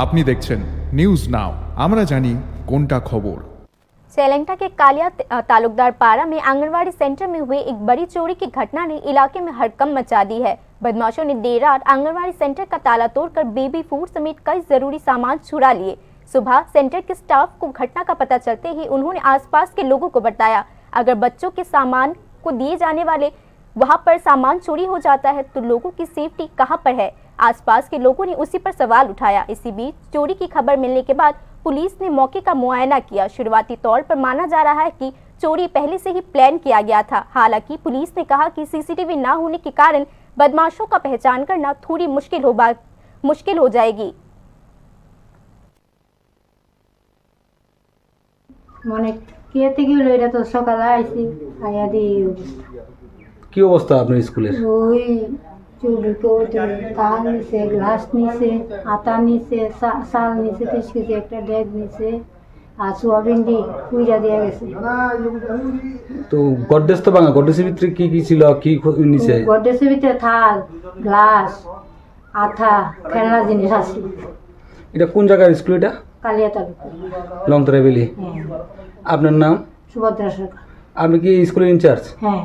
আপনি দেখছেন news now, আমরা জানি কোনটা খবর। सेलेंटा के कालिया तालुकदार पारा में आंगनवाड़ी सेंटर में हुई एक बड़ी चोरी की घटना ने इलाके में हड़कंप मचा दी है। बदमाशों ने देर रात आंगनवाड़ी सेंटर का ताला तोड़कर बेबी फूड समेत कई जरूरी सामान चुरा लिए। सुबह सेंटर के स्टाफ को घटना का पता चलते ही उन्होंने आसपास के लोगों को बताया, अगर बच्चों के सामान को दिए जाने वाले वहां पर सामान चोरी हो जाता है तो लोगों की सेफ्टी कहां पर है। आसपास के लोगों ने उसी पर सवाल उठाया। इसी बीच चोरी की खबर मिलने के बाद पुलिस ने मौके का मुआयना किया। शुरुआती तौर पर माना जा रहा है कि चोरी पहले से ही प्लान किया गया था। हालांकि पुलिस ने कहा कि सीसीटीवी न होने के कारण बदमाशों का पहचान करना थोड़ी मुश्किल हो जाएगी। মানে কিয়েতে গেল এটা তো সকালে আইছি আয়া দি কি অবস্থা আপনার স্কুলের? ওই চুরি কোটে তাল নিছে, গ্লাস নিছে, আটা নিছে, চাল নিছে, 30 কেজি একটা ডেগ নিছে, আর সোয়াবিন দি পুইরা দিয়ে গেছে। তো গডরেজ তো ভাঙা, গডরেজের ভিতরে কি কি ছিল, কি নিছে? গডরেজের ভিতরে থাল, গ্লাস, আঠা, খেলনা জিনিস আছে। এটা কোন জায়গার স্কুল এটা? কালিয়া তালুক। লংতরা ভ্যালি। আপনার নাম? সুভদ্রা সরকার। আপনি কি স্কুলের ইনচার্জ? হ্যাঁ।